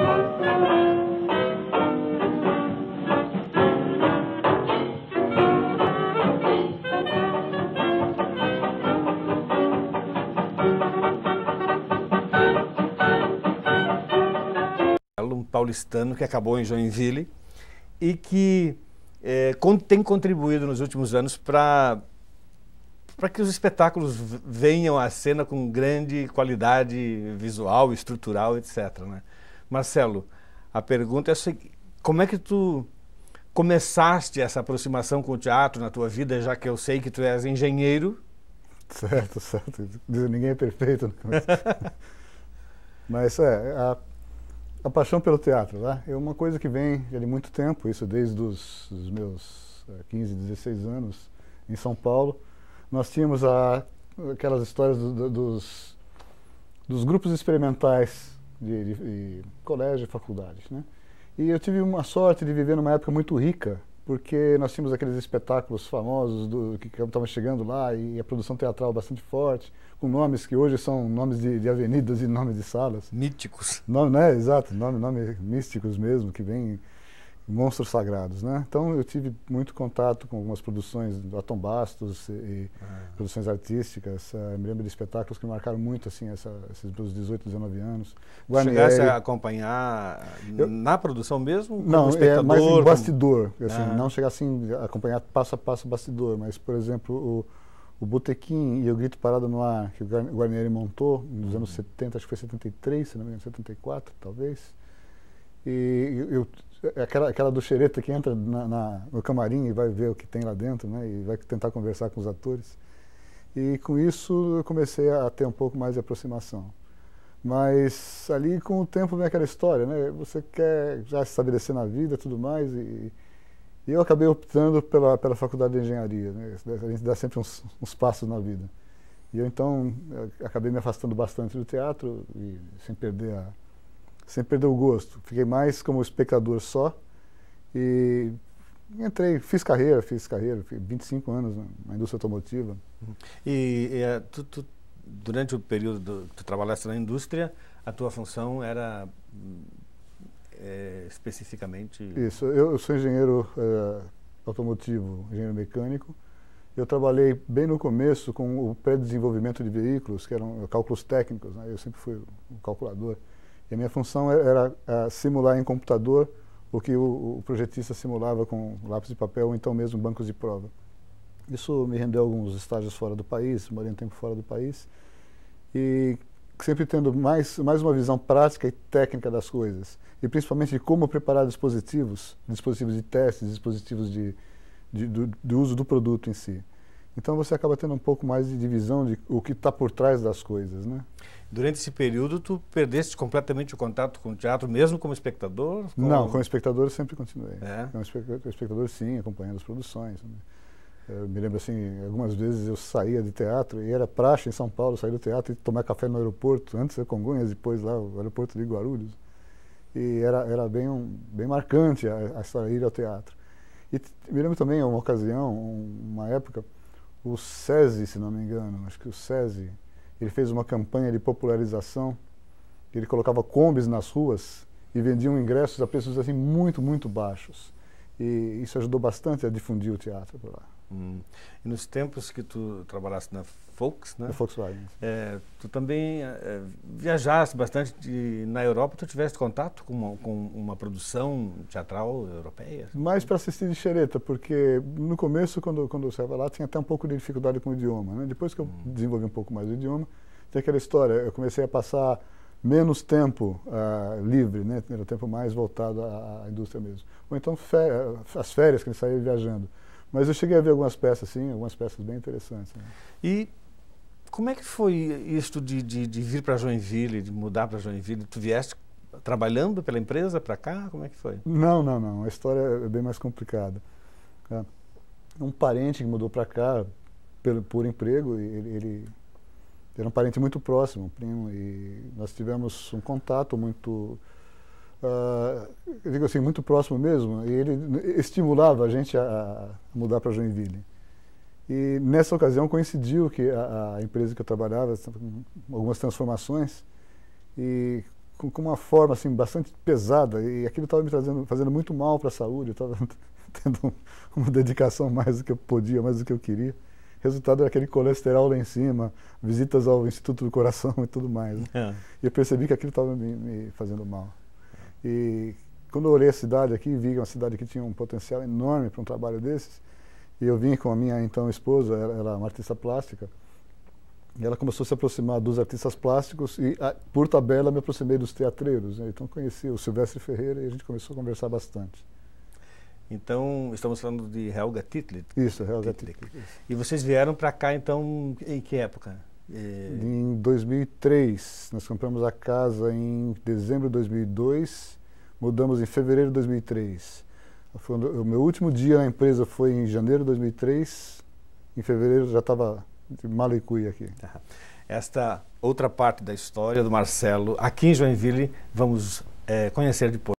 Um paulistano que acabou em Joinville e que tem contribuído nos últimos anos para que os espetáculos venham à cena com grande qualidade visual, estrutural, etc., né? Marcelo, a pergunta é a seguinte: como é que tu começaste essa aproximação com o teatro na tua vida, já que eu sei que tu és engenheiro? Certo, certo. Ninguém é perfeito, né? Mas a paixão pelo teatro, né? É uma coisa que vem de muito tempo, isso desde os meus 15, 16 anos em São Paulo. Nós tínhamos aquelas histórias dos grupos experimentais de colégio e faculdade, né? E eu tive uma sorte de viver numa época muito rica, porque nós tínhamos aqueles espetáculos famosos que estavam chegando lá, e a produção teatral bastante forte, com nomes que hoje são nomes de avenidas e nomes de salas. Míticos. Né? Exato, nomes místicos mesmo, que vêm monstros sagrados, né? Então eu tive muito contato com algumas produções do Atom Bastos e produções artísticas. Me lembro de espetáculos que marcaram muito assim, esses meus 18, 19 anos. Chegasse a acompanhar na produção mesmo? Não, espectador, mais em bastidor. Assim, Ah. Não chegar assim a acompanhar passo a passo o bastidor, mas, por exemplo, o Botequim e o Grito Parado no Ar, que o Guarnieri montou nos anos 70, acho que foi 73, se não me engano, 74, talvez. E aquela do xereta que entra no camarim e vai ver o que tem lá dentro, né? E vai tentar conversar com os atores. E com isso eu comecei a ter um pouco mais de aproximação. Mas ali com o tempo vem aquela história, né? Você quer já se estabelecer na vida e tudo mais. E eu acabei optando pela faculdade de engenharia, né? A gente dá sempre uns passos na vida. E eu então acabei me afastando bastante do teatro, e sem perder o gosto. Fiquei mais como espectador só e entrei, fiz carreira, 25 anos na indústria automotiva. E durante o período que tu trabalhaste na indústria, a tua função era especificamente... Isso, eu sou engenheiro automotivo, engenheiro mecânico. Eu trabalhei bem no começo com o pré-desenvolvimento de veículos, que eram cálculos técnicos, né? Eu sempre fui um calculador. E a minha função era simular em computador o que o projetista simulava com lápis de papel ou então mesmo bancos de prova. Isso me rendeu alguns estágios fora do país, morei um tempo fora do país, e sempre tendo mais uma visão prática e técnica das coisas, e principalmente de como preparar dispositivos de testes, dispositivos do uso do produto em si. Então você acaba tendo um pouco mais de visão de o que está por trás das coisas, né? Durante esse período, tu perdeste completamente o contato com o teatro, mesmo como espectador? Não, como espectador eu sempre continuei. É? Como espectador, sim, acompanhando as produções, né? Eu me lembro assim, algumas vezes eu saía de teatro e era praxe em São Paulo sair do teatro e tomar café no aeroporto, antes de Congonhas, depois lá o aeroporto de Guarulhos. E era bem marcante a história de ir ao teatro. E me lembro também, uma ocasião, uma época, o SESI, se não me engano, acho que o SESI, ele fez uma campanha de popularização, ele colocava combis nas ruas e vendiam ingressos a preços assim muito, muito baixos. E isso ajudou bastante a difundir o teatro por lá. E nos tempos que tu trabalhaste na Volks, né? Na Volkswagen. Tu também viajaste bastante na Europa. Tu tiveste contato com uma produção teatral europeia? Mais para assistir de xereta, porque no começo, quando eu estava lá, tinha até um pouco de dificuldade com o idioma, né? Depois que eu desenvolvi um pouco mais o idioma, tem aquela história, eu comecei a passar menos tempo livre, né? Era tempo mais voltado à indústria mesmo. Ou então as férias que a gente saía viajando. Mas eu cheguei a ver algumas peças, sim, algumas peças bem interessantes, né? E como é que foi isto de vir para Joinville, de mudar para Joinville? Tu vieste trabalhando pela empresa para cá? Como é que foi? Não. A história é bem mais complicada. Um parente que mudou para cá por emprego, ele era um parente muito próximo, um primo, e nós tivemos um contato muito... eu digo assim, muito próximo mesmo, e ele estimulava a gente a mudar para Joinville. E nessa ocasião coincidiu que a empresa que eu trabalhava com algumas transformações, e com uma forma assim, bastante pesada, e aquilo estava me fazendo muito mal para a saúde, eu estava tendo uma dedicação mais do que eu podia, mais do que eu queria. O resultado era aquele colesterol lá em cima, visitas ao Instituto do Coração e tudo mais. Né? E eu percebi que aquilo estava me fazendo mal. E quando eu olhei a cidade aqui, vi uma cidade que tinha um potencial enorme para um trabalho desses, e eu vim com a minha então esposa, ela era uma artista plástica, e ela começou a se aproximar dos artistas plásticos e, por tabela, me aproximei dos teatreiros. Né? Então conheci o Silvestre Ferreira e a gente começou a conversar bastante. Então, estamos falando de Helga Tittlik. Isso, Helga Tittlik. E vocês vieram para cá, então, em que época? Em 2003. Nós compramos a casa em dezembro de 2002, mudamos em fevereiro de 2003. O meu último dia na empresa foi em janeiro de 2003, em fevereiro já estava de mala e cuia aqui. Esta outra parte da história do Marcelo, aqui em Joinville, vamos conhecer depois.